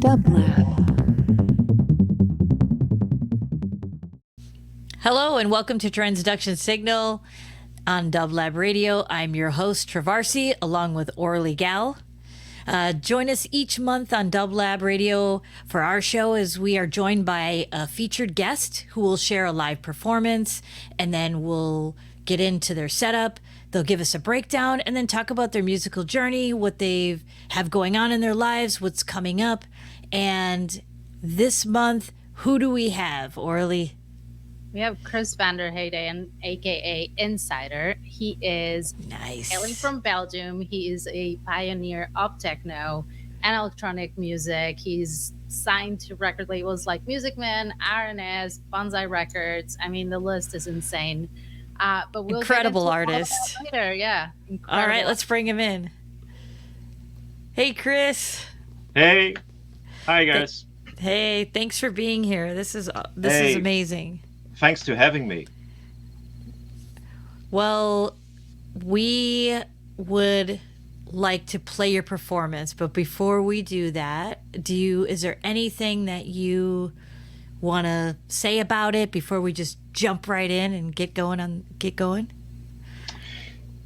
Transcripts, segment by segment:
DubLab. Hello and welcome to Transduction Signal on DubLab Radio. I'm your host, Trovarsi, along with Orly Gal. Join us each month on DubLab Radio for our show as we are joined by a featured guest who will share a live performance, and then we'll get into their setup. They'll give us a breakdown and then talk about their musical journey, what they have going on in their lives, what's coming up. And this month, who do we have, Orly? We have Kris Vanderheyden, aka Insider. He is hailing from Belgium. He is a pioneer of techno and electronic music. He's signed to record labels like Music Man, RNS, Bonsai Records. I mean, the list is insane. But we'll incredible artist. Later, yeah. Incredible. All right, let's bring him in. Hey, Kris. Hey. Hi, guys. Hey, thanks for being here. This is amazing. Thanks for having me. Well, we would like to play your performance, but before we do that, is there anything that you want to say about it before we just jump right in and get going?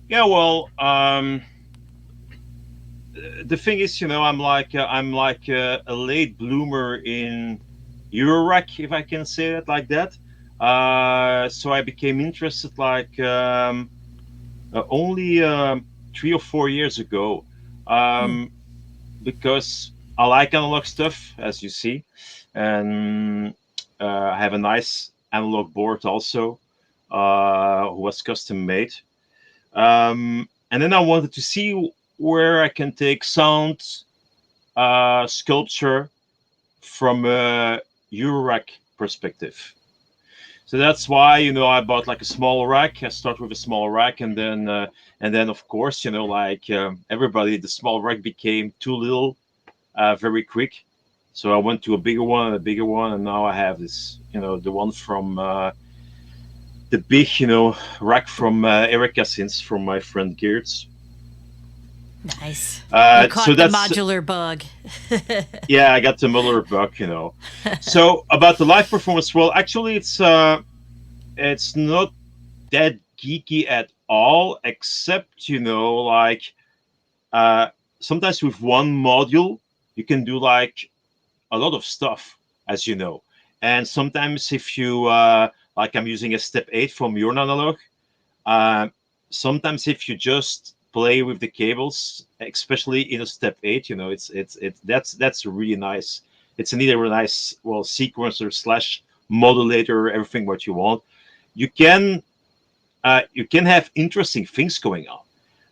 Yeah, well, the thing is, I'm like a late bloomer in Eurorack, if I can say it like that. So I became interested only 3 or 4 years ago, because I like analog stuff, as you see, and I have a nice analog board also, was custom made. And then I wanted to see where I can take sound sculpture from a Eurorack perspective. So that's why, I bought like a small rack. I start with a small rack, and then of course, everybody, the small rack became too little, very quick. So I went to a bigger one, and now I have this, the one from the big, rack from Erica Sins from my friend Geertz. Nice. You caught the modular bug. Yeah, I got the modular bug, So about the live performance, well, actually, it's not that geeky at all, except, sometimes with one module, you can do like a lot of stuff, as you know. And sometimes if you, like I'm using a step 8 from your analog, sometimes if you just play with the cables, especially in a step 8, that's really nice. It's either a nice sequencer / modulator, everything what you want. You can have interesting things going on.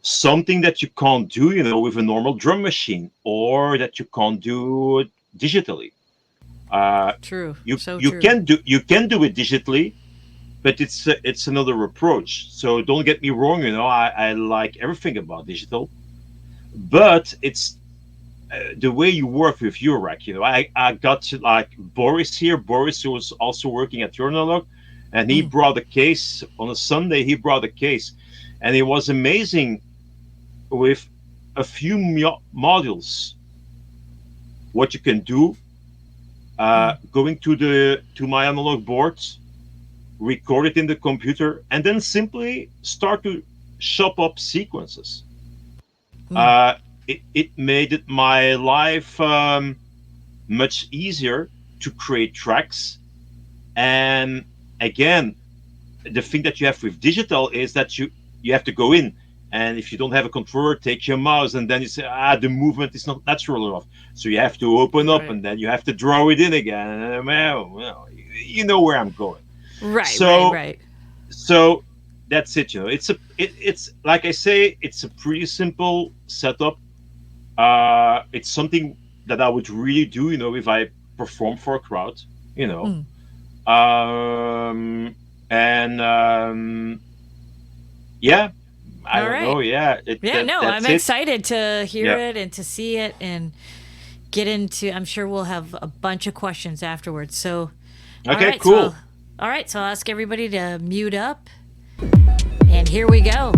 Something that you can't do, with a normal drum machine, or that you can't do digitally. True. You true. can do it digitally. But it's another approach. So don't get me wrong, I like everything about digital, but it's the way you work with your rack. I got like Boris here. Boris was also working at your analog, and he brought a case on a Sunday. He brought a case, and it was amazing with a few modules what you can do. Going to my analog boards, record it in the computer, and then simply start to chop up sequences. It made my life much easier to create tracks. And again, the thing that you have with digital is that you have to go in, and if you don't have a controller, take your mouse, and then you say, the movement is not natural enough. So you have to open up, and then you have to draw it in again. And, well, you know where I'm going. Right. So that's it. It's like I say, it's a pretty simple setup. It's something that I would really do, if I perform for a crowd, Yeah, I don't know. Yeah. I'm excited to hear it and to see it and get into. I'm sure we'll have a bunch of questions afterwards. So, okay, cool. All right, so I'll ask everybody to mute up, and here we go.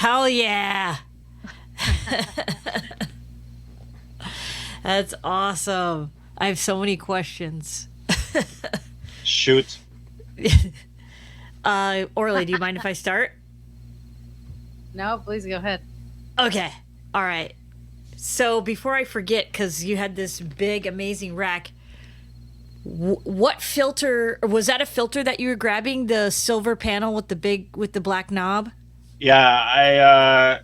Hell yeah. That's awesome. I have so many questions. Shoot. Orly, do you mind if I start? No, please go ahead. Okay. All right. So before I forget, because you had this big, amazing rack, what filter was that? A filter that you were grabbing? The silver panel with the black knob? Yeah,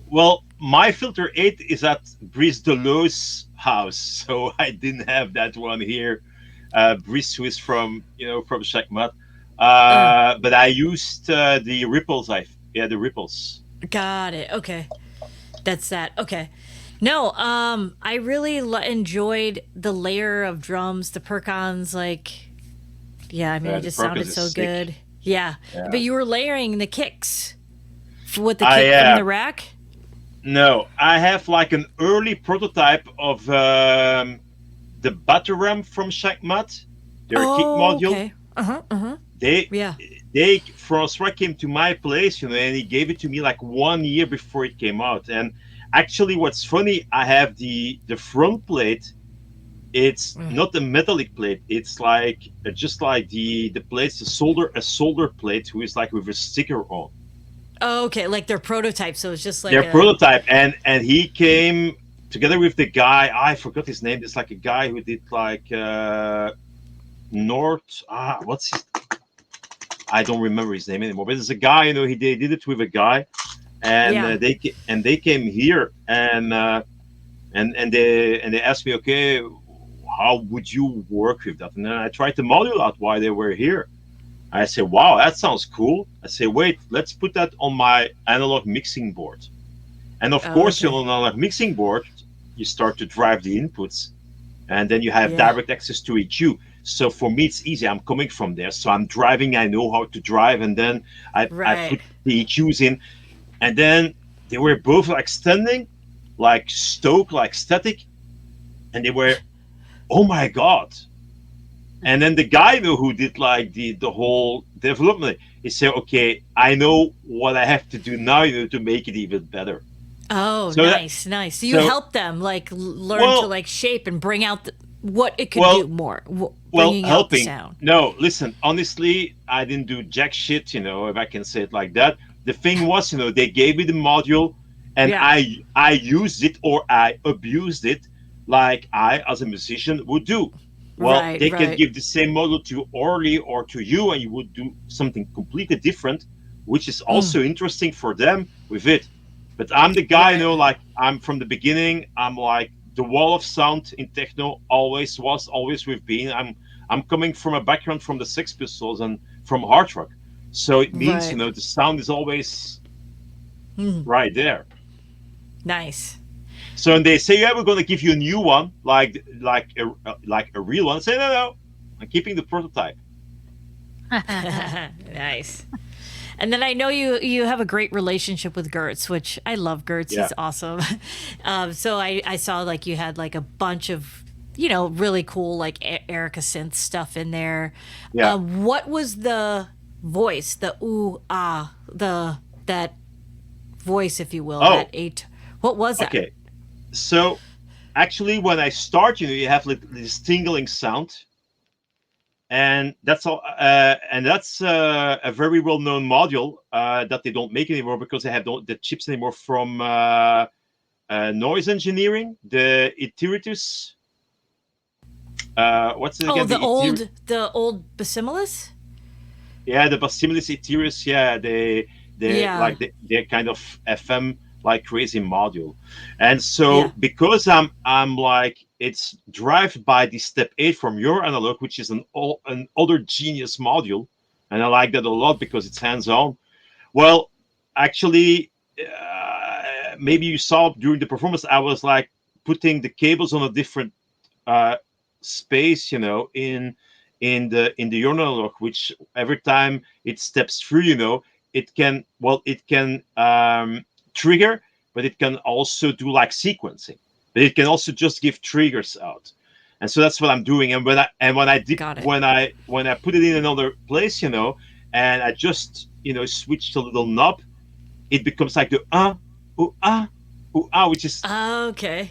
well, my filter 8 is at Brice Deleu's house, so I didn't have that one here. Brice, who is from Checkmat. But I used the ripples. The ripples. Got it. Okay. That's that. Okay. No, I really enjoyed the layer of drums, the percons, yeah, I mean, it just sounded so sick. good. Yeah. Yeah. But you were layering the kicks with the kick from the rack? No, I have like an early prototype of the Batteram from Checkmat, their kick module. Okay. They Francois came to my place, and he gave it to me like 1 year before it came out. And actually, what's funny, I have the front plate. It's not a metallic plate. It's like just like the plates, a solder plate, who is like with a sticker on. Oh, okay, like their prototype. So it's just like their prototype, and he came together with the guy. I forgot his name. It's like a guy who did like what's his? I don't remember his name anymore. But it's a guy, they did it with a guy, and they came here, and they asked me, okay, how would you work with that? And then I tried to model out why they were here. I said, wow, that sounds cool. I say, wait, let's put that on my analog mixing board. And of course, on an analog mixing board, you start to drive the inputs, and then you have direct access to EQ. So for me, it's easy. I'm coming from there. So I'm driving. I know how to drive. And then I put the EQs in. And then they were both like standing, like stoke, like static. And they were, oh my God. And then the guy who did like the whole development, he said, okay, I know what I have to do now to make it even better. Oh, so nice. So you help them like learn to like shape and bring out what it could do more. Bringing out the sound. No, listen, honestly, I didn't do jack shit, if I can say it like that. The thing was, they gave me the module, and I used it, or I abused it like I, as a musician, would do. Well, they can give the same model to Orly or to you, and you would do something completely different, which is also interesting for them with it. But I'm the guy, like I'm from the beginning. I'm like the wall of sound in techno, always with being. I'm coming from a background from the Sex Pistols and from hard rock, so it means the sound is always right there. Nice. So when they say, yeah, we're going to give you a new one, like a real one, I say, no, I'm keeping the prototype. Nice. And then I know you have a great relationship with Gertz, which I love Gertz. Yeah. He's awesome. So I saw like you had like a bunch of, really cool like Erica synth stuff in there. Yeah. What was the voice, the ooh, ah, that voice, if you will, that eight, what was that? Okay. So, actually, when I start, you have like this tingling sound, and that's all. And that's a very well-known module that they don't make anymore because they have the chips anymore from noise engineering. The Iteratus. What's it again? The old Basimilus. Yeah, the Basimilus Iteratus. Yeah, they're kind of FM. Like crazy module, and so because I'm like, it's derived by the step 8 from your analog, which is an other genius module, and I like that a lot because it's hands-on. Well, actually, maybe you saw during the performance, I was like putting the cables on a different space, in the your analog, which every time it steps through, it can trigger, but it can also do like sequencing, but it can also just give triggers out, and so that's what I'm doing. And when I put it in another place, and I just switched a little knob, it becomes like the which is Okay.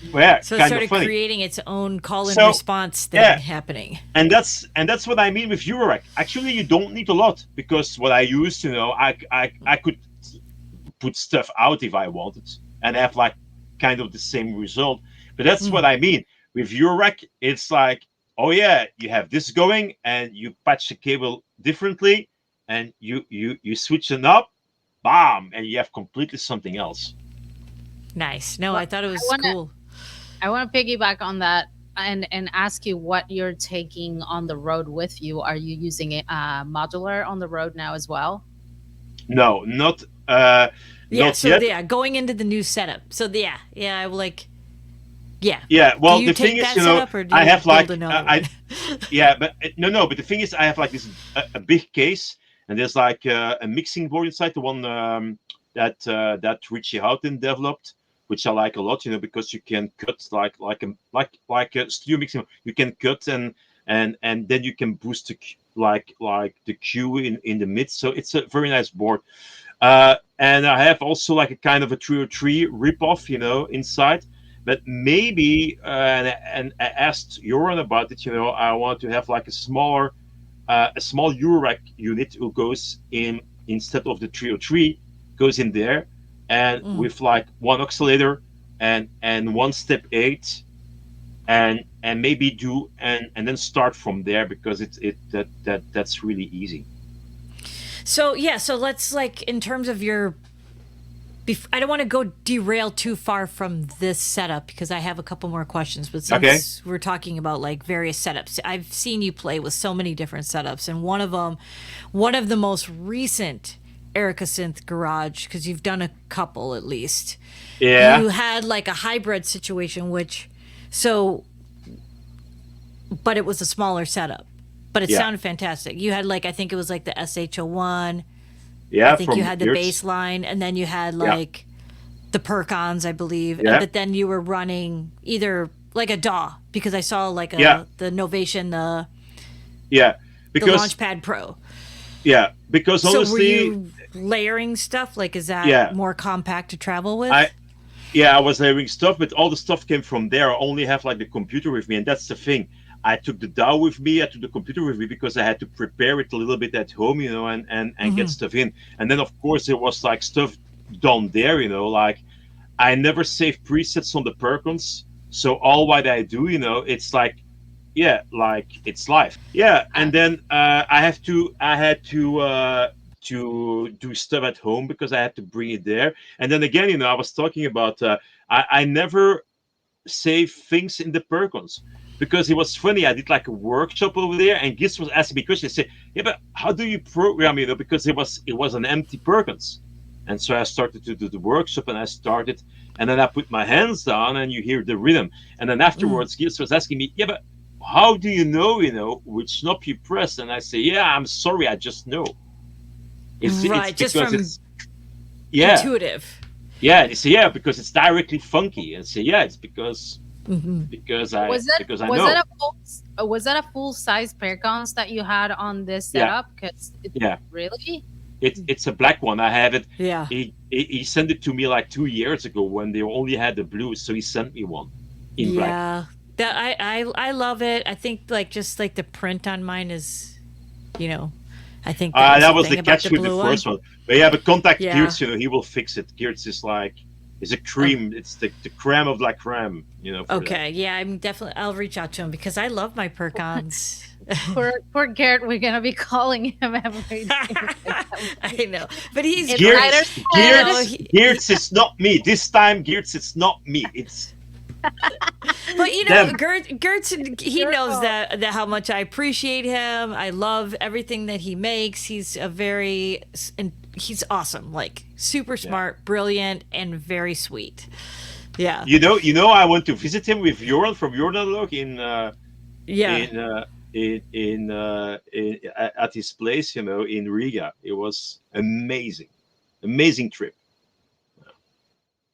So it kind of started funny. creating its own call and So response thing yeah, happening. and that's what I mean with Eurorack. Actually, you don't need a lot, because what I used, I could put stuff out if I wanted and have like kind of the same result. But that's what I mean with Eurorack. It's like, oh yeah, you have this going, and you patch the cable differently, and you switch it up, bam, and you have completely something else. Nice. No, Well, I thought it was wanna cool. I want to piggyback on that and ask you what you're taking on the road with you. Are you using it modular on the road now as well? No, not Yeah. not So yet. yeah, going into the new setup. So yeah, I like. Yeah. Yeah, Do well, you the thing take is, that setup, or do I you have build like another I one? yeah, but no, but the thing is, I have like this a big case, and there's like a mixing board inside, the one that Richie Houghton developed, which I like a lot, because you can cut like a studio mixing. You can cut, and then you can boost like the Q in the mid. So it's a very nice board. And I have also like a kind of a 303 ripoff, inside. But maybe, and I asked Joran about it. I want to have like a small Eurorack unit who goes in instead of the 303, goes in there, and with like one oscillator and one step 8, and maybe do and then start from there, because that's really easy. So yeah, so let's like in terms of your. I don't want to go derail too far from this setup because I have a couple more questions. But since Okay. we're talking about like various setups, I've seen you play with so many different setups, and one of the most recent Erica Synth Garage, because you've done a couple at least. Yeah. You had like a hybrid situation, but it was a smaller setup, but it Yeah. sounded fantastic. You had like I think it was like the SH01. Yeah. I think you had the Geertz. bass line, and then you had Yeah. like the Percons, I believe. Yeah. But then you were running either like a DAW, because I saw like Yeah. the Novation, Yeah. the Because Launchpad Pro. because So were honestly, you layering stuff? Like, is that Yeah. more compact to travel with? I was layering stuff, but all the stuff came from there. I only have like the computer with me, and that's the thing. I took the DAW with me, I took the computer with me, because I had to prepare it a little bit at home, and get stuff in. And then of course there was like stuff done there, like I never save presets on the Perkins. So all what I do, it's like, like it's live. Yeah, and then I had to do stuff at home because I had to bring it there. And then again, I was talking about I never save things in the Perkins, because it was funny. I did like a workshop over there, and Gis was asking me questions. He said, "Yeah, but how do you program?" Because it was an empty Perkins, and so I started to do the workshop, and then I put my hands down, and you hear the rhythm, and then afterwards, Gis was asking me, "Yeah, but how do you know which knob you press?" And I say, "Yeah, I'm sorry, I just know." It's Right, just because from it's intuitive. Yeah, and you say, yeah, because it's directly funky, and say, yeah, it's because I know. Was that a full size Perkins that you had on this Yeah. setup? Because Yeah. Really? It's a black one. I have it. Yeah. He sent it to me like 2 years ago when they only had the blue, so he sent me one in black. Yeah. That I love it. I think like just like the print on mine is, I think That was thing the about catch with the blue first one. But yeah, but contact Yeah. Geertz, he will fix it. Geertz is a cream. It's the creme of la creme, for that. Okay, yeah, I'll reach out to him because I love my Perkins. Poor Garrett, we're gonna be calling him every day. I know, but he's It's great. lighter. Geertz, it's not me. This time, Geertz, it's not me. It's But Them. Gertz, he knows that how much I appreciate him. I love everything that he makes. He's he's awesome, like super smart, brilliant, and very sweet. Yeah. I went to visit him with Joran from Jordanlog at his place, in Riga. It was amazing trip.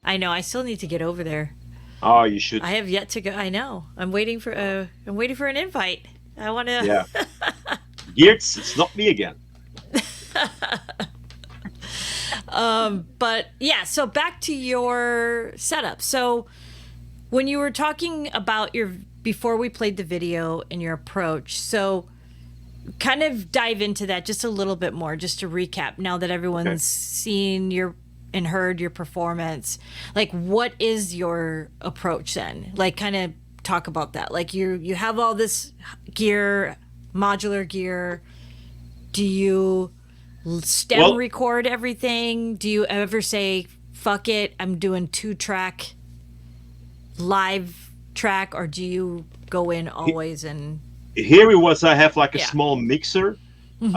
I know. I still need to get over there. Oh, you should. I have yet to go. I know. I'm waiting for an invite. I want to. Yeah. Geertz, it's not me again. But yeah, so back to your setup. So when you were talking about before we played the video and your approach, so kind of dive into that just a little bit more, just to recap now that everyone's seen and heard your performance. Like, what is your approach then? Like, kind of talk about that. Like, you have all this gear, modular gear. Do you stem record everything? Do you ever say, fuck it, I'm doing 2-track live track, or do you go in always and here it was I have like a small mixer who's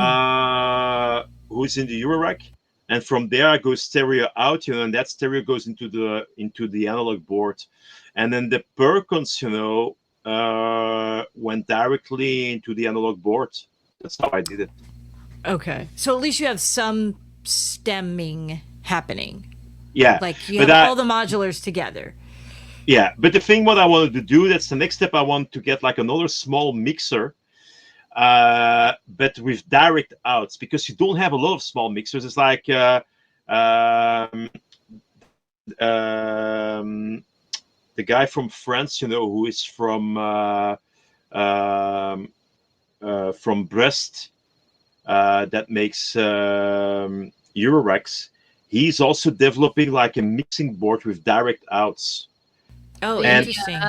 in the Eurorack, and from there I go stereo out, and that stereo goes into the analog board, and then the percons went directly into the analog board. That's how I did it. Okay, so at least you have some stemming happening. Yeah, like you have all the modulars together. Yeah, but the thing what I wanted to do, that's the next step. I want to get like another small mixer, but with direct outs, because you don't have a lot of small mixers. It's like the guy from France, who is from Brest, that makes Euroracks. He's also developing like a mixing board with direct outs. Oh, interesting.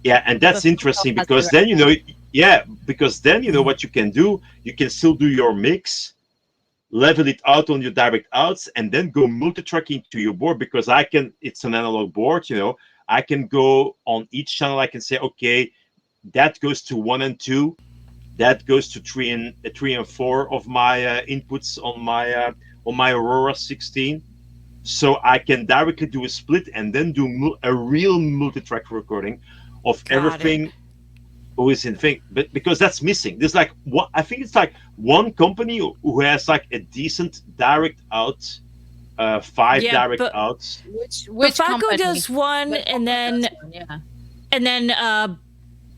Yeah, and that's interesting because then what you can do, you can still do your mix, level it out on your direct outs, and then go multi-tracking to your board, because it's an analog board, I can go on each channel, I can say, okay, that goes to 1 and 2, that goes to 3 and 4 of my inputs on my Aurora 16. So I can directly do a split and then do a real multi-track recording of everything who is in thing. But because that's missing, there's like I think it's like one company who has like a decent direct out, 5 direct outs. Which company does one, and then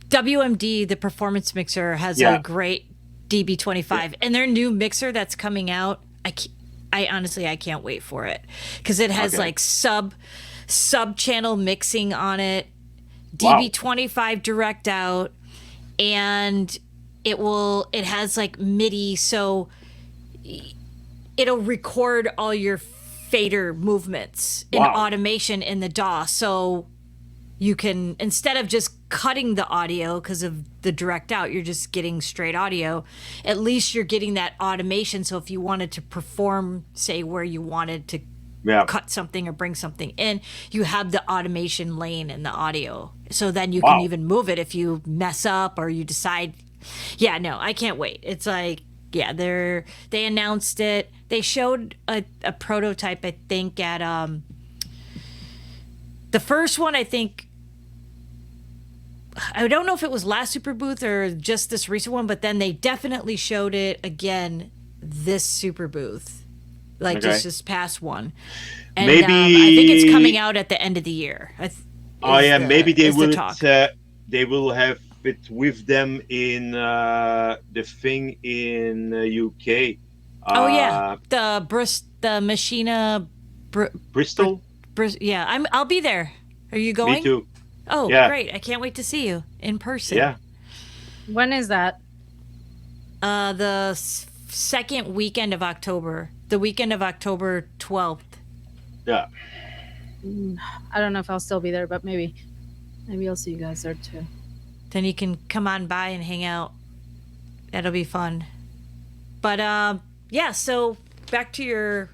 WMD, the performance mixer, has a great DB25, and their new mixer that's coming out. I honestly can't wait for it, because it has like sub channel mixing on it, DB25 direct out, and it has like MIDI, so it'll record all your fader movements in automation in the DAW, so you can, instead of just cutting the audio because of the direct out, you're just getting straight audio. At least you're getting that automation. So if you wanted to perform, say, where you wanted to cut something or bring something in, you have the automation lane in the audio. So then you can even move it if you mess up or you decide. Yeah, no, I can't wait. It's like, they announced it. They showed a prototype, I think, at the first one, I think. I don't know if it was last Super Booth or just this recent one, but then they definitely showed it again this Super Booth, like just this past one. And maybe I think it's coming out at the end of the year. Maybe they will. They will have it with them in the thing in UK. The Machina Bristol. I'll be there. Are you going? Me too. Oh, great. I can't wait to see you in person. Yeah. When is that? The second weekend of October. The weekend of October 12th. Yeah. I don't know if I'll still be there, but maybe I'll see you guys there too. Then you can come on by and hang out. That'll be fun. But so back to your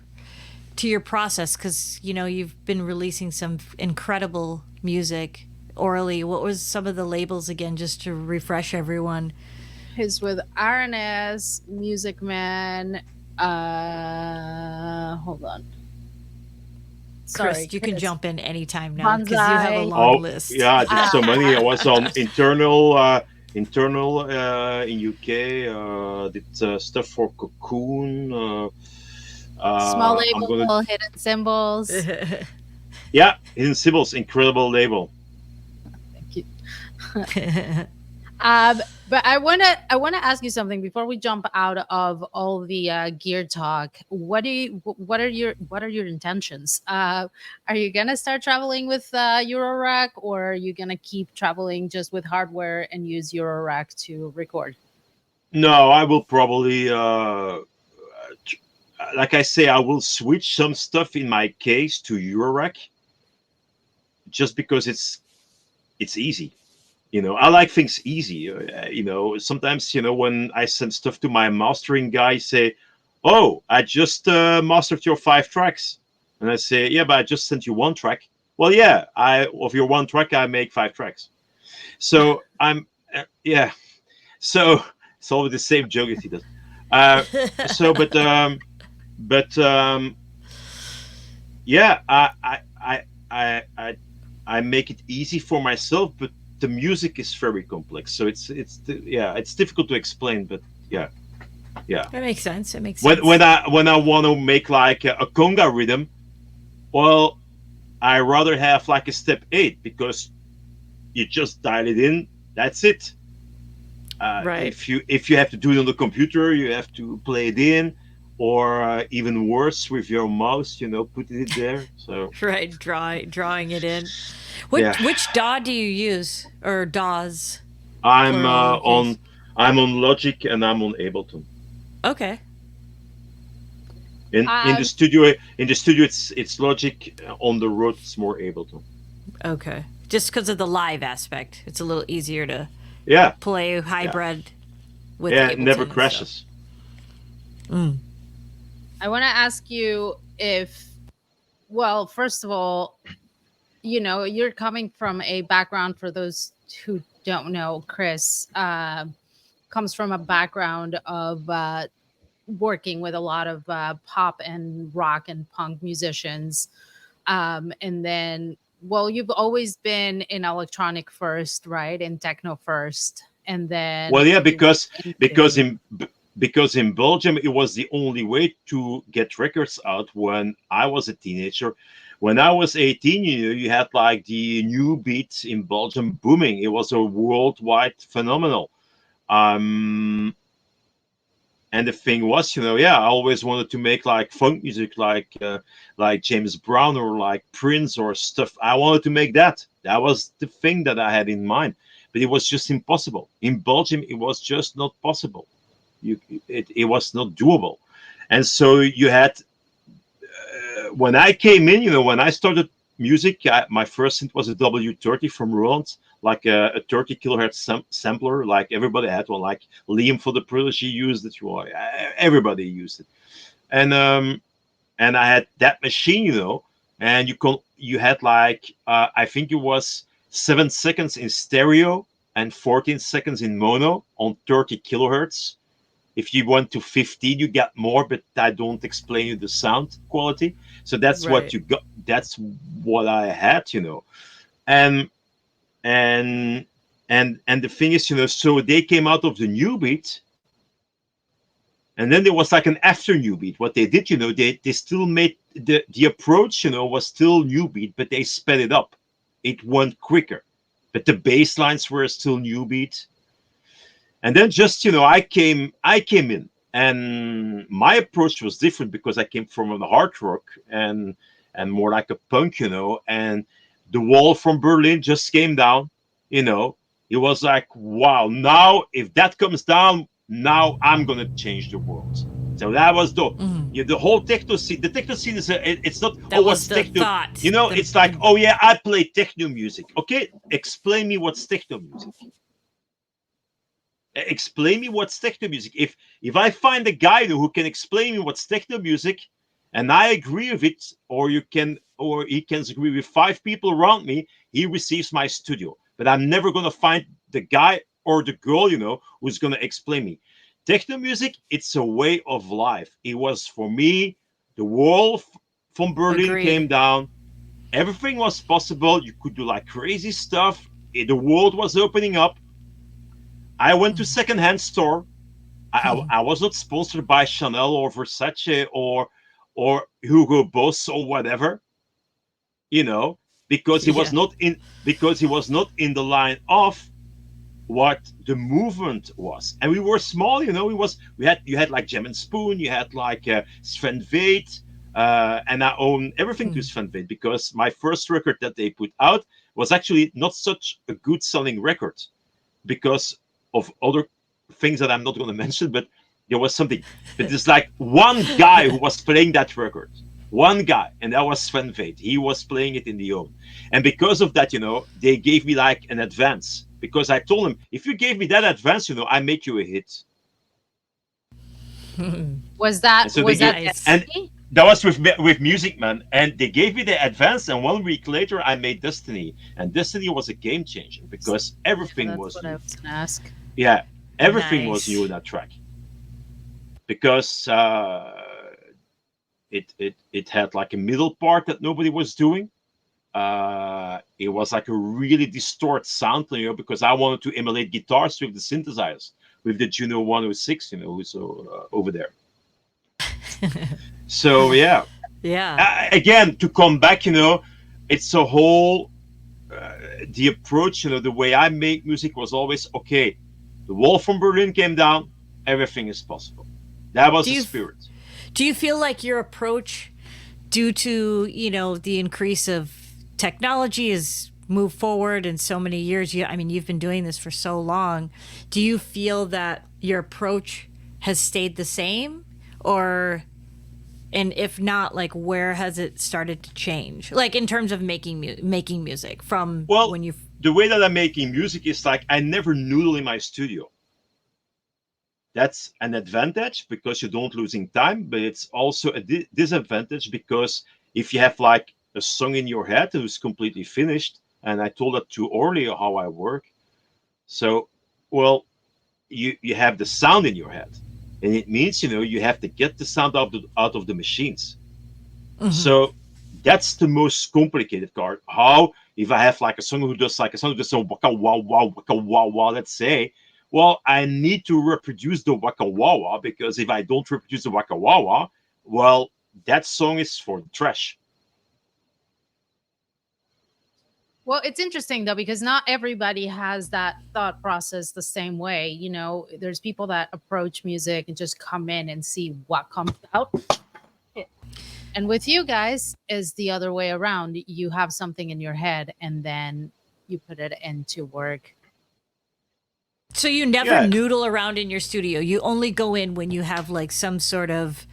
process, because you've been releasing some incredible music. Orly, what was some of the labels again, just to refresh everyone? He's with RNS, Music Man. Hold on. Sorry, Chris, you can jump in anytime now because you have a long list. Yeah, I did so many. I was on internal in UK. Did stuff for Cocoon. Small label, Hidden Symbols. Yeah, Hidden Symbols, incredible label. Thank you. Um, but I wanna ask you something before we jump out of all the gear talk. What are your intentions? Are you gonna start traveling with Eurorack, or are you gonna keep traveling just with hardware and use Eurorack to record? No, I will probably, like I say, I will switch some stuff in my case to Eurorack just because it's easy. I like things easy. Sometimes when I send stuff to my mastering guy, say, "Oh, I just mastered your 5 tracks," and I say, "Yeah, but I just sent you 1 track." Well, yeah, I of your 1 track, I make 5 tracks. So yeah. So it's always the same joke that he does. Uh, so, but yeah, I make it easy for myself, but the music is very complex. So yeah, it's difficult to explain, but yeah, yeah. That makes sense. It makes When sense. when I when I want to make like a conga rhythm, well, I rather have like a step 8 because you just dial it in. That's it. Right. If you have to do it on the computer, you have to play it in, or even worse with your mouse, put it there. So Right. Drawing it in. yeah, Which DAW do you use, or DAWs, I'm plural case? I'm on Logic and I'm on Ableton. Okay. In the Um, studio, it's Logic. On the road, it's more Ableton. Okay. Just because of the live aspect, it's a little easier to Yeah, play yeah, hybrid with yeah. It never Ableton and stuff. crashes. Mm. I want to ask you if, well, first of all, you're coming from a background, for those who don't know, Chris comes from a background of working with a lot of pop and rock and punk musicians. And then, well, you've always been in electronic first, right? In techno first. And then Well, yeah, you went because into, in Belgium it was the only way to get records out when I was a teenager. When I was 18, you had like the new beat in Belgium booming. It was a worldwide phenomenon. Um, and the thing was, yeah, I always wanted to make like funk music, like James Brown or like Prince or stuff. I wanted to make that. That was the thing that I had in mind, but it was just impossible in Belgium. It was just not possible. It was not doable, and so you had when I came in, when I started music, my first synth was a W30 from Roland, like a 30 kilohertz sampler. Like everybody had one. Like Liam for the Prodigy used it. Everybody used it, and I had that machine, and you had like I think it was 7 seconds in stereo and 14 seconds in mono on 30 kilohertz. If you went to 15, you get more, but I don't explain you the sound quality. So that's what Right. you got. That's what I had, and and and the thing is, so they came out of the new beat, and then there was like an after new beat. What they did, they still made the approach, was still new beat, but they sped it up. It went quicker, but the bass lines were still new beat. And then just I came in, and my approach was different because I came from the hard rock and more like a punk, and the wall from Berlin just came down. It was like, wow, now if that comes down, now I'm gonna change the world. So that was the whole techno scene. The techno scene it's not, oh, That was what's the techno. thought. It's like, oh yeah, I play techno music. Okay, explain me what's techno music. Explain me what's techno music. If I find a guy who can explain me what's techno music, and I agree with it, or he can agree with 5 people around me, he receives my studio. But I'm never gonna find the guy or the girl, who's gonna explain me. Techno music, it's a way of life. It was for me, the wall from Berlin came Agreed. down. Everything was possible. You could do like crazy stuff. The world was opening up. I went to secondhand store. I was not sponsored by Chanel or Versace or Hugo Boss or whatever, you know, because he was Yeah. not in because he was not in the line of what the movement was. And we were small, you had like Gem and Spoon, you had like Sven Veit, and I own everything to Sven Veit, because my first record that they put out was actually not such a good selling record because of other things that I'm not going to mention, but there was something. But there's like one guy who was playing that record, one guy, and that was Sven Veit. He was playing it in the own, and because of that, they gave me like an advance, because I told them, if you gave me that advance, I make you a hit. Was that and that was with Music Man, and they gave me the advance, and 1 week later I made Destiny, and Destiny was a game changer because everything was what new. I was gonna ask. Yeah, everything was Nice. new in that track, because it had like a middle part that nobody was doing. It was like a really distorted sound, because I wanted to emulate guitars with the synthesizers, with the Juno 106, who's over there. So yeah, again, to come back, it's a whole the approach, the way I make music was always, okay, the wall from Berlin came down, everything is possible. That was the spirit. Do you feel like your approach, due to the increase of technology, has moved forward in so many years? You've been doing this for so long. Do you feel that your approach has stayed the same, and if not, like, where has it started to change? Like, in terms of making music from when you... The way that I'm making music is like, I never noodle in my studio. That's an advantage because you don't losing time, but it's also a disadvantage because if you have like a song in your head who's completely finished, and I told that to Orly how I work. So, well, you have the sound in your head, and it means you have to get the sound out of the machines. Mm-hmm. So that's the most complicated part. How, if I have like a song who does so waka wow wow waka wow wow, let's say, well, I need to reproduce the waka wow wow, because if I don't reproduce the waka wow wow, well, that song is for the trash. Well, it's interesting though, because not everybody has that thought process the same way. There's people that approach music and just come in and see what comes out. And with you guys is the other way around. You have something in your head and then you put it into work. So you never noodle around in your studio. You only go in when you have like some sort of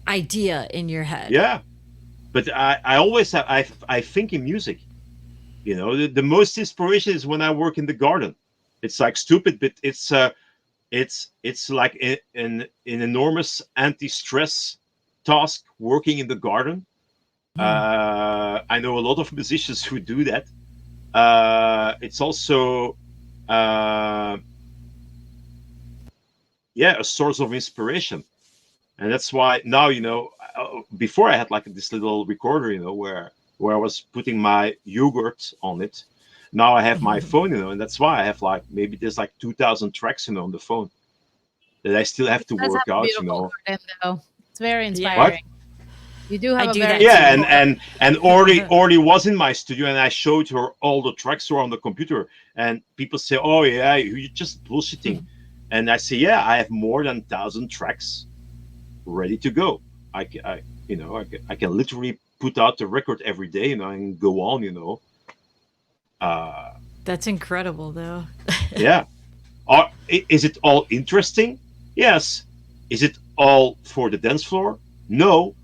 idea in your head. Yeah. But I always have, I think in music, the most inspiration is when I work in the garden. It's like stupid, but it's like an enormous anti-stress task working in the garden. I know a lot of musicians who do that. It's also, a source of inspiration. And that's why now, before I had like this little recorder, where I was putting my yogurt on it. Now I have my phone, and that's why I have like, maybe there's like 2,000 tracks, on the phone that I still have to work out, Though. It's very inspiring. What? You do have a very... Yeah, and Orly was in my studio, and I showed her all the tracks were on the computer, and people say, oh yeah, you're just bullshitting. And I say, yeah, I have more than 1,000 tracks ready to go. I can literally put out the record every day, and go on, That's incredible, though. Yeah. Is it all interesting? Yes. Is it all for the dance floor? No.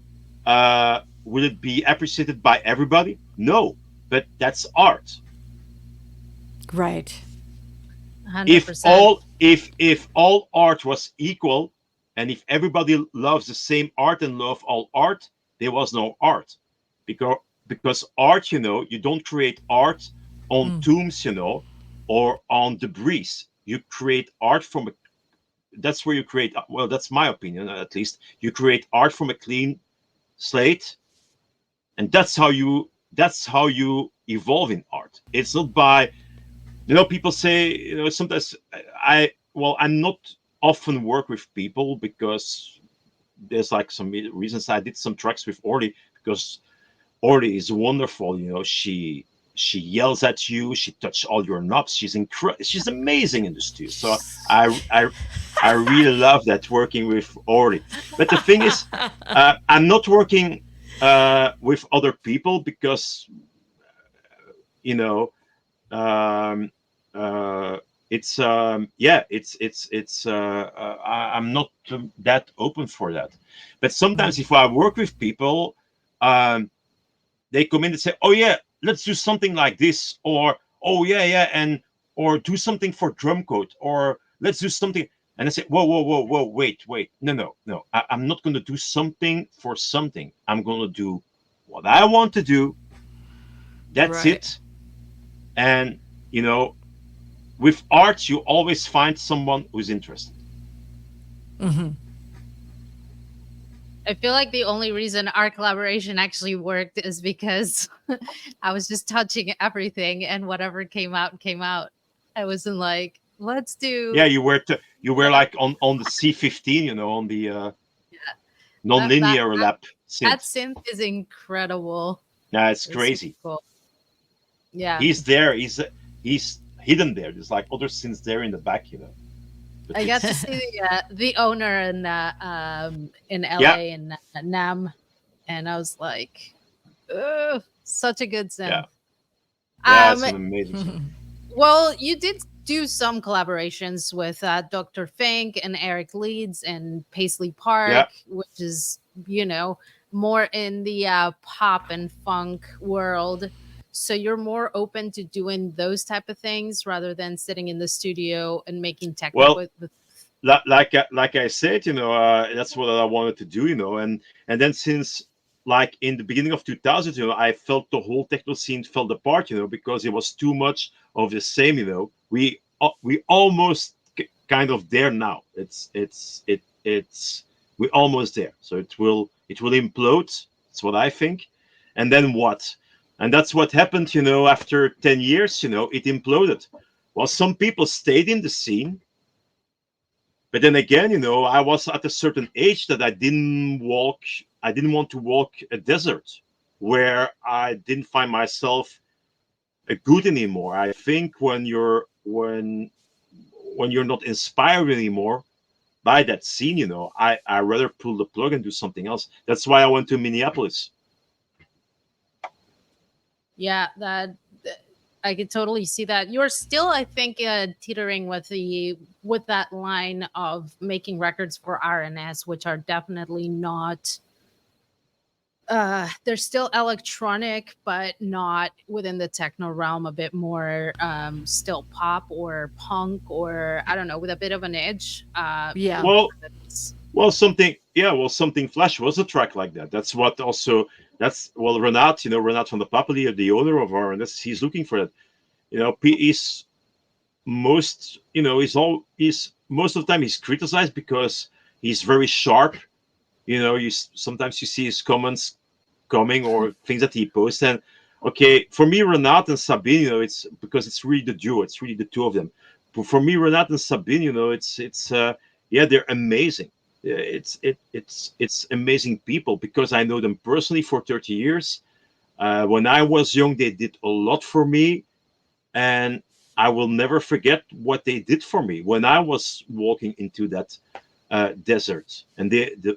Will it be appreciated by everybody? No. But that's art. Right. 100%. If all art was equal, and if everybody loves the same art and love all art, there was no art. Because art, you don't create art on tombs, or on debris. You create art from that's where you create, well, that's my opinion, at least. You create art from a clean slate, and that's how you evolve in art. It's not by, people say, sometimes I'm not often work with people because there's like some reasons. I did some tracks with Orly because Orly is wonderful. She she yells at you. She touches all your knobs. She's incredible. She's amazing in the studio. So I really love that working with Orly. But the thing is, I'm not working with other people because you know um, it's I'm not that open for that. But sometimes if I work with people, um, they come in and say, "Oh yeah, let's do something like this," or "Oh yeah," and or do something for drum code, or let's do something. And I say, whoa, wait, no. I'm not going to do something for something. I'm going to do what I want to do. That's Right. it. And you know, with art, you always find someone who's interested. I feel like the only reason our collaboration actually worked is because I was just touching everything and whatever came out came out. I wasn't like, let's Yeah, do you were like on the C15, on the that. That non-linear lap that synth. synth is incredible. Yeah, it's It's super crazy. cool. Yeah. He's there. He's hidden there. There's like other synths there in the back. But I got to it's see the owner in yeah, LA in Nam, and I was like, "Ugh, such a good yeah, synth." yeah. Um, It's an amazing synth. well, you did do some collaborations with Dr. Fink and Eric Leeds and Paisley Yeah. Park, which is more in the pop and funk world. So you're more open to doing those type of things rather than sitting in the studio and making techno Well, with like I said, that's what I wanted to do, and then since like in the beginning of 2000, I felt the whole techno scene fell apart, because it was too much of the same, we almost kind of there now. It's we're almost there, so it will implode. That's what I think, and then what? And that's what happened, after 10 years, it imploded. Well, some people stayed in the scene, but then again, I was at a certain age that I didn't want to walk a desert where I didn't find myself good anymore. I think when you're not inspired anymore by that scene, I rather pull the plug and do something else. That's why I went to Minneapolis. Yeah, I could totally see that. You're still, I think, teetering with that line of making records for RNS, which are definitely not. They're still electronic, but not within the techno realm. A bit more, still pop or punk, or I don't know, with a bit of an edge. Yeah. Well, something Flash was a track like that. That's what also. That's Renat, Renat from the Papali, the owner of RNS. He's looking for that. He's he's most of the time he's criticized because he's very sharp. Sometimes you see his comments coming or things that he posts. And okay, for me, Renat and Sabine, it's because it's really the duo. It's really the two of them. But for me, Renat and Sabine, they're amazing. Yeah, it's amazing people because I know them personally for 30 years. When I was young, they did a lot for me, and I will never forget what they did for me when I was walking into that desert, and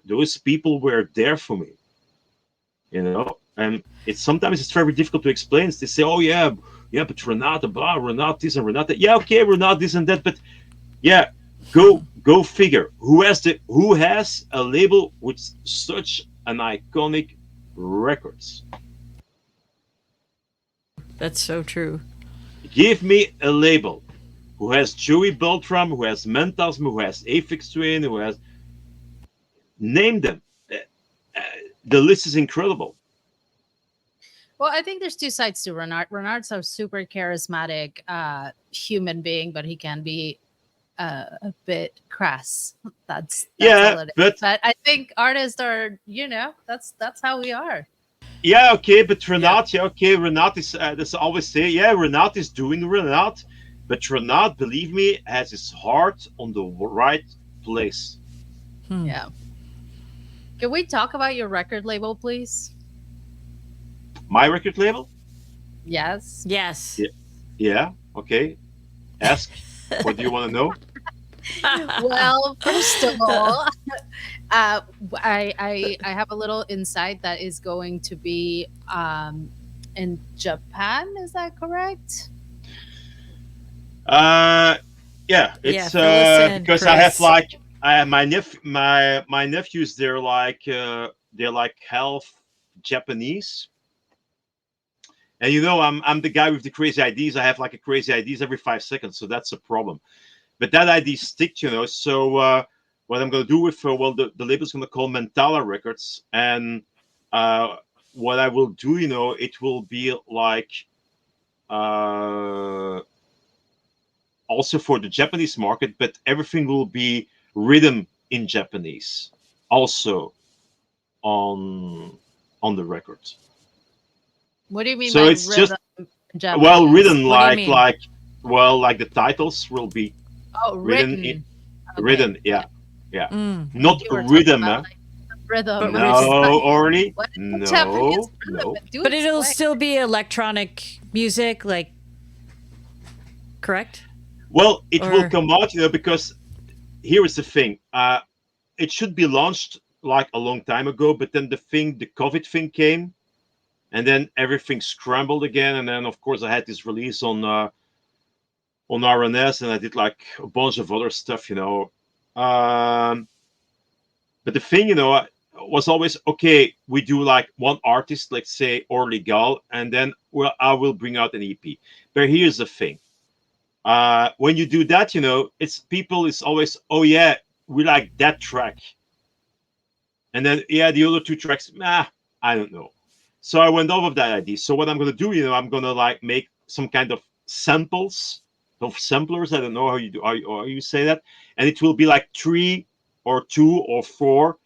those people were there for me. And sometimes it's very difficult to explain. They say, "Oh yeah, but Renata, blah, Renata this and Renata." Yeah, okay, Renata this and that, but yeah, go figure. Who has a label with such an iconic records? That's so true. Give me a label who has Joey Beltram, who has Mentasm, who has Aphex Twin, who has name them. The list is incredible. Well, I think there's two sides to Renard. Renard's a super charismatic human being, but he can be a bit crass. That's Yeah, all it is. but But I think artists are, that's how we are. yeah, okay, but Renat, yeah, okay, Renat is. That's always say, yeah, Renat is doing Renat, but Renat, believe me, has his heart on the right place. Yeah. Can we talk about your record label, please? My record label? Yes. Yes. Yeah. Yeah. Okay. Ask. What do you want to know? Well, first of all, I have a little insight that is going to be in Japan. Is that correct? Uh, yeah. Yeah, It's fill us in, because I have Kris. like I have my nephews. They're like half Japanese, and I'm the guy with the crazy ideas. I have like a crazy ideas every 5 seconds, so that's a problem. But that idea stick. So what I'm going to do with the label's going to call Mentala Records, and uh, what I will do, it will be like uh, also for the Japanese market, but everything will be rhythm in Japanese, also on the record. What do you mean So by it's just rhythm in written Japanese? What do you mean? like the titles will be Oh, written written. Okay. written, yeah, yeah, Mm-hmm. not You were talking rhythm, about huh? like rhythm. But I was written. No, like, Orly, what is the Japanese no, rhythm? no. But do But it'll explain. still be electronic music, like, correct? Well, it will Or come out, because here is the thing. It should be launched like a long time ago, but then the COVID thing came, and then everything scrambled again, and then of course I had this release on RNS, and I did like a bunch of other stuff. Um, but the thing, was always okay. We do like one artist, let's say Orly, and then I will bring out an EP. But here's the thing: when you do that, it's people is always, oh yeah, we like that track, and then yeah, the other two tracks, I don't know. So I went off of that idea. So what I'm gonna do, I'm gonna like make some kind of samples of samplers. I don't know how you do, how you say that, and it will be like three or two or four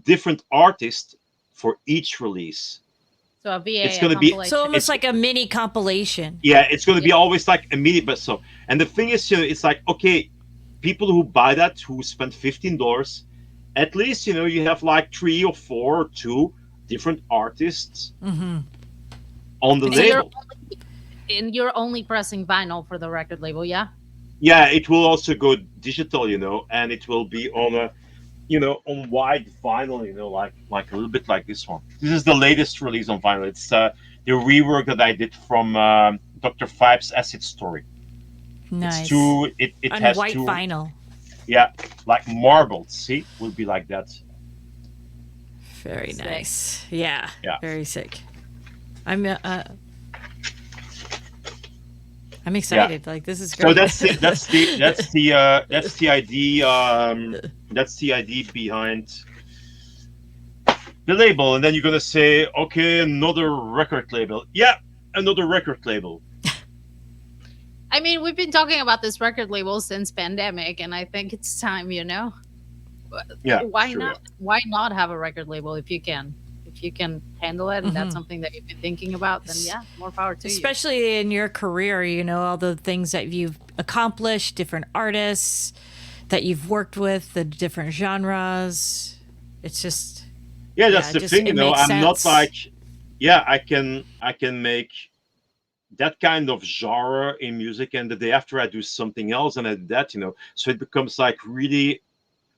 different artists for each release. So a It's VA, a gonna be so compilation. almost it's like a mini compilation. yeah, it's gonna Yeah. be always like immediate. But so, and the thing is, it's like, okay, people who buy that, who spend $15, at least you have like three or four or two different artists Mm-hmm. on the And you're label. you're only pressing vinyl for the record label, yeah? Yeah, it will also go digital, and it will be on a on wide vinyl, like a little bit like this one. This is the latest release on vinyl. It's the rework that I did from Dr. Five's Acid Story. It's Nice. two. It On has white two. vinyl. Yeah, like marbled. See, will be like that. Very Sick. nice. Yeah. Yeah. Very sick. I'm I'm Yeah. excited. Like, this is So great. that's the idea. That's the idea behind the label, and then you're gonna say, okay, another record label. Yeah, another record label. I mean, we've been talking about this record label since pandemic, and I think it's time, Yeah, Why sure. not? Why not have a record label if you can? If you can handle it, and that's something that you've been thinking about, then yeah, more power to you. Especially in your career, all the things that you've accomplished, different artists that you've worked with, the different genres. It's just, Yeah, that's the thing. it makes I'm not sense. like, yeah, I can make that kind of genre in music, and the day after I do something else, and I do that. So it becomes like really,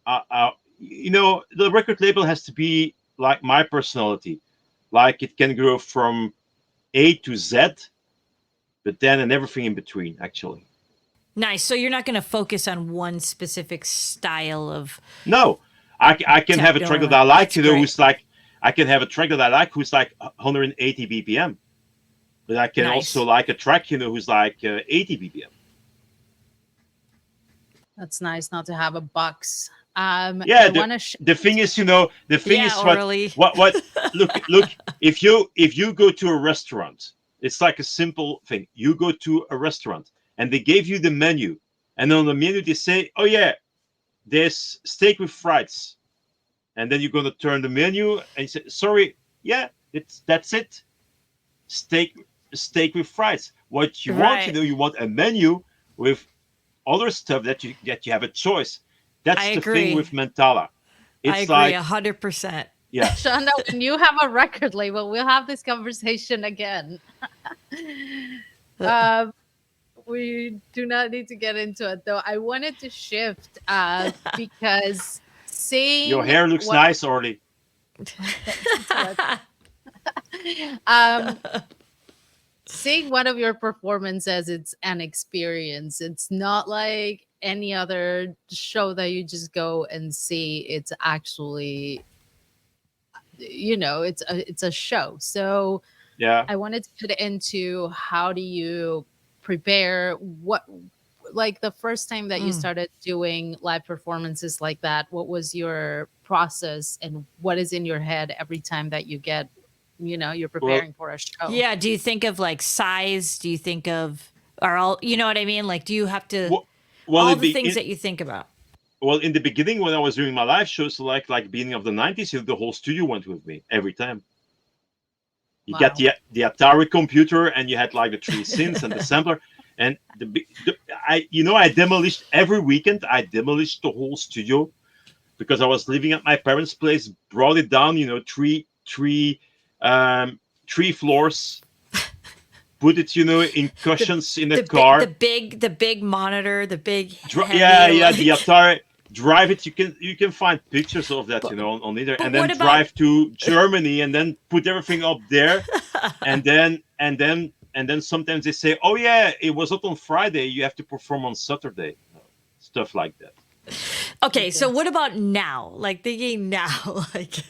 the record label has to be like my personality. Like it can go from A to Z, but then and everything in between, actually. Nice. So you're not going to focus on one specific style of No, I can have a track that I like, That's great. who's like, I can have a track that I like who's like 180 BPM, but I can Nice. also like a track, who's like 80 BPM. That's nice not to have a box. Yeah, I want to. the thing is, the thing Yeah, is Orly. what look, if you go to a restaurant, it's like a simple thing. You go to a restaurant and they gave you the menu, and on the menu they say, oh yeah, there's steak with fries, and then you're gonna turn the menu and you say, sorry, yeah, that's it, steak with fries. What you want, Right. you want a menu with other stuff that you have a choice. That's I the agree. thing with Mentala. I It's agree like 100%. Yeah. Shonda, when you have a record label, we'll have this conversation again. um, we do not need to get into it, though. I wanted to shift because Your seeing hair looks what nice, Orly. thank you so much. Um, seeing one of your performances, it's an experience. It's not like any other show that you just go and see. It's actually, it's a show. So Yeah. I wanted to put it into, how do you prepare, what, like the first time that you started doing live performances like that, what was your process and what is in your head every time that you get, you're Well, preparing for a show? Yeah. Do you think of like size? Do you think of, or all, you know what I mean? Like, do you have to, well, well, all the things that you think about? in the beginning when I was doing my live shows, like beginning of the 90s, the whole studio went with me every time. You got Wow. the Atari computer, and you had like the three synths and the sampler, and I demolished every weekend. I demolished the whole studio because I was living at my parents' place. Brought it down, three floors. Put it, in cushions in the car. The big monitor, the big Yeah, heavy, yeah, like, the Atari. Drive it. You can find pictures of that, but, on either, but and then what about, drive to Germany, and then put everything up there, and then sometimes they say, "Oh yeah, it was up on Friday. You have to perform on Saturday." Stuff like that. okay, so Yes. what about now? Like thinking now, like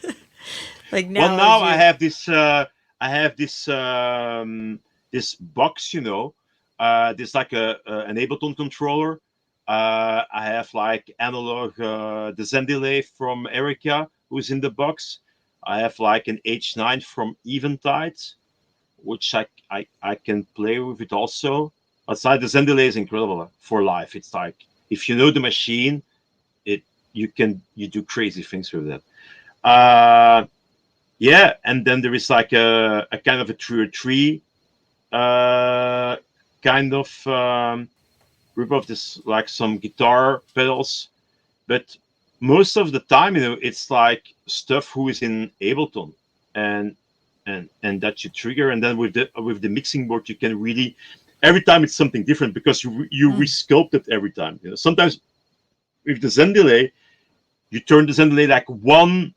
Well, now now as I you, have this. This box. This like an Ableton controller. I have like analog the Zen delay from Erica, who's in the box. I have like an H9 from Eventide, which I can play with it also. Aside, the Zen delay is incredible for live. It's like, if you know the machine, it you do crazy things with that. Yeah, and then there is like a kind of a 3 kind of group of this, like some guitar pedals, but most of the time, it's like stuff who is in Ableton, and that you trigger, and then with the mixing board, you can really, every time it's something different, because you resculpt it every time. Sometimes with the Zen delay, you turn the Zen delay like 1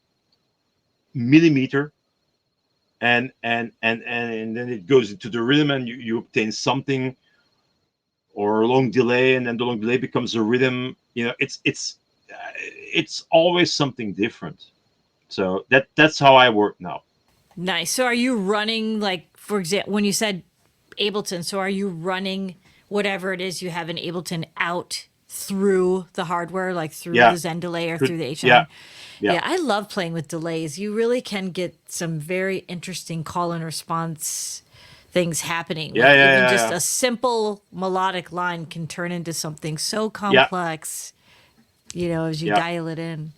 millimeter, and then it goes into the rhythm, and you obtain something, or a long delay, and then the long delay becomes a rhythm. It's always something different. So that's how I work now. nice. So are you running, like, for example, when you said Ableton, so are you running whatever it is you have in Ableton out through the hardware, like through Yeah. the Zen delay or Good. through the Yeah. H9? Yeah. Yeah, I love playing with delays. You really can get some very interesting call and response things happening. Yeah. Like Yeah. even Yeah. just Yeah. a simple melodic line can turn into something so Yeah. complex, as you Yeah. dial it in.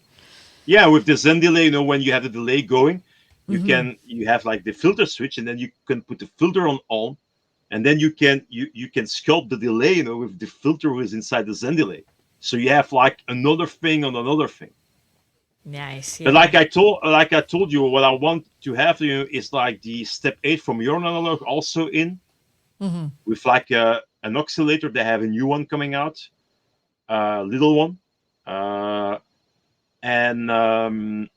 Yeah. With the Zen delay, when you have the delay going, you have like the filter switch, and then you can put the filter on, and then you can sculpt the delay, with the filter who is inside the Zen delay. So you have like another thing on another thing. Nice, But yeah. like I told you, what I want to have, is like the step 8 from your analog also in, with like an oscillator. They have a new one coming out, little one, and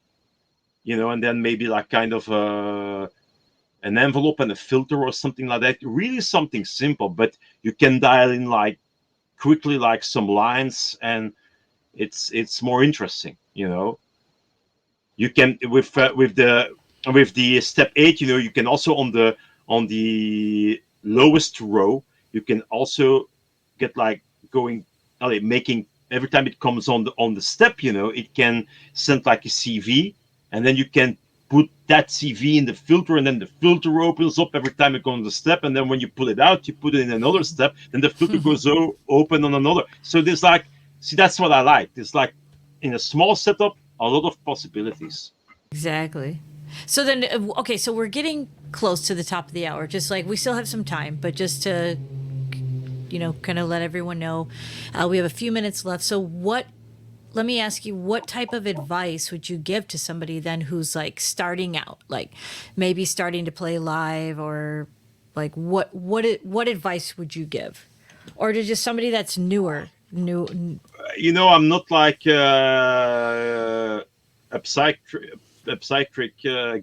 and then maybe like kind of an envelope and a filter or something like that. Really something simple, but you can dial in like quickly, like some lines, and it's more interesting. You can, with the step 8, you can also, on the lowest row, you can also get like going, making, every time it comes on the step, it can send like a CV, and then you can put that CV in the filter, and then the filter opens up every time it goes on the step, and then when you pull it out, you put it in another step, then the filter goes open on another. So there's like, see, that's what I like. There's like, in a small setup, a lot of possibilities. Exactly. So then, okay, so we're getting close to the top of the hour. Just like we still have some time, but just to, kind of let everyone know, we have a few minutes left. So, what let me ask you, what type of advice would you give to somebody then who's like starting out, like maybe starting to play live, or like what advice would you give, or to just somebody that's newer, new? I'm not like a psychiatric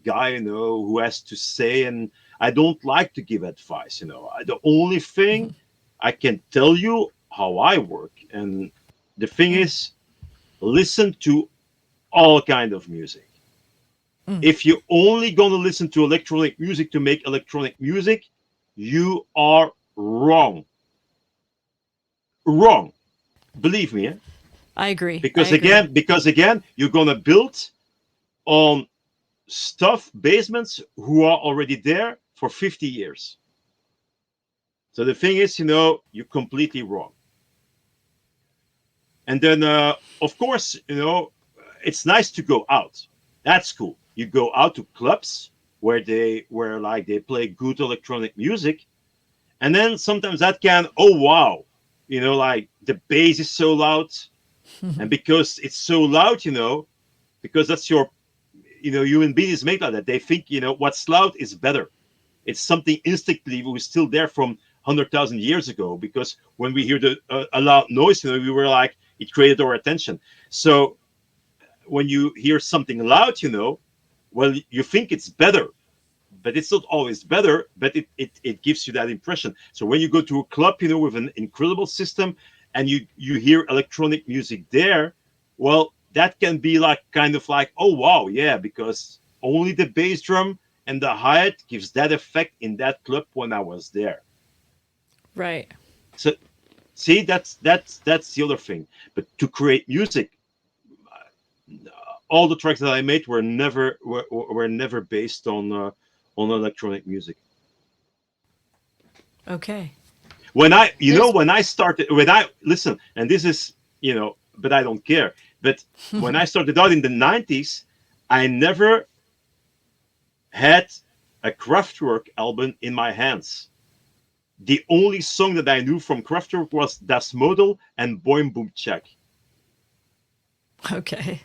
guy, who has to say, and I don't like to give advice. The only thing I can tell you how I work, and the thing is, listen to all kind of music. If you're only gonna listen to electronic music to make electronic music, you are wrong. Wrong. Believe me. I agree. Because again, you're gonna build on stuff basements who are already there for 50 years. So the thing is, you're completely wrong. And then, of course, it's nice to go out. That's cool. You go out to clubs where they play good electronic music, and then sometimes that can, oh wow, like the bass is so loud, and because it's so loud, because that's your, human beings make like that. They think what's loud is better. It's something instinctively was still there from 100,000 years ago, because when we hear a loud noise, we were like, it created our attention. So when you hear something loud, well, you think it's better, but it's not always better, but it gives you that impression. So when you go to a club, with an incredible system, and you hear electronic music there, well, that can be like kind of like, oh wow, yeah, because only the bass drum and the hi-hat gives that effect in that club when I was there. Right. So see, that's the other thing. But to create music, all the tracks that I made were never based on electronic music. Okay. When I listen, and this is, but I don't care. But when I started out in the 90s, I never had a Kraftwerk album in my hands. The only song that I knew from Kraftwerk was Das Model and Boim Boom Check. Okay.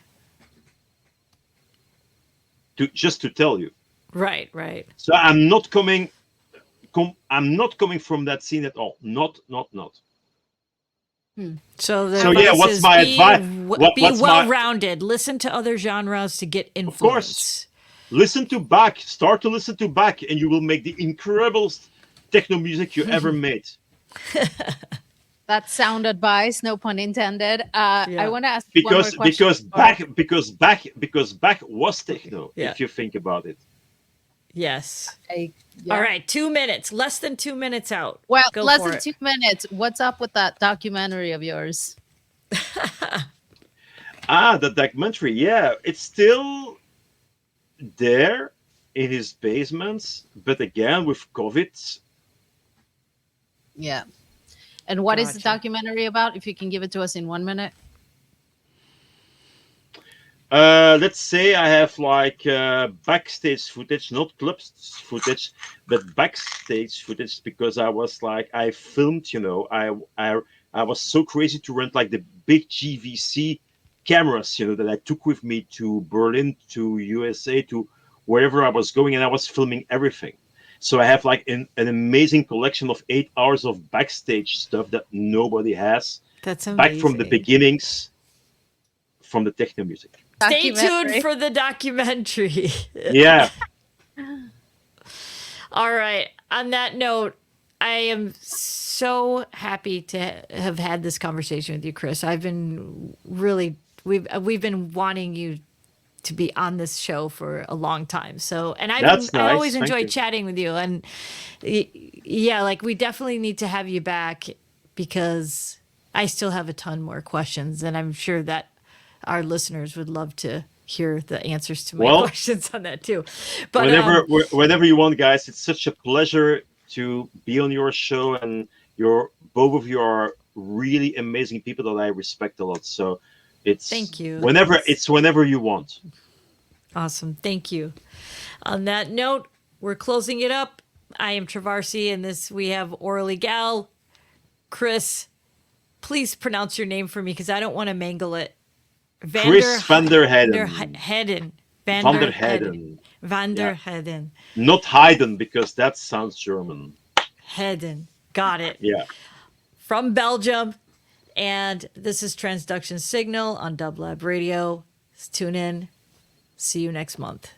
Just to tell you. Right. So I'm not coming from that scene at all. Not. So yeah, what's my advice? Be well-rounded. Listen to other genres to get influence. Of course. Listen to Bach. Start to listen to Bach, and you will make the incredible techno music you ever made. That's sound advice, no pun intended. I want to ask one more question. Because Bach was techno. If you think about it. Yes. All right, 2 minutes. Less than 2 minutes out. Well, less than 2 minutes. What's up with that documentary of yours? The documentary. Yeah, it's still there in his basements, but again with COVID. Yeah. And what is the documentary about? If you can give it to us in 1 minute. Let's say I have like backstage footage, not club footage, but backstage footage, because I filmed, I was so crazy to rent like the big GVC cameras, that I took with me to Berlin, to USA, to wherever I was going, and I was filming everything. So I have like an amazing collection of 8 hours of backstage stuff that nobody has. That's amazing. Back from the beginnings, from the techno music. Stay tuned for the documentary. Yeah. All right. On that note, I am so happy to have had this conversation with you, Kris. I've been we've been wanting you to be on this show for a long time. So, and I always enjoy chatting with you. And yeah, like we definitely need to have you back, because I still have a ton more questions, and I'm sure that our listeners would love to hear the answers to my questions on that too. But whenever you want, guys, it's such a pleasure to be on your show, and both of you are really amazing people that I respect a lot. So thank you. Whenever you want. Awesome. Thank you. On that note, we're closing it up. I am Trovarsi, and we have Orly Gal. Kris, please pronounce your name for me, because I don't want to mangle it. Kris Vanderheyden. Vanderheyden. Vanderheyden. Yeah. Vanderheyden. Not Haydn, because that sounds German. Hayden. Got it. Yeah. From Belgium. And this is Transduction Signal on DubLab Radio. Tune in. See you next month.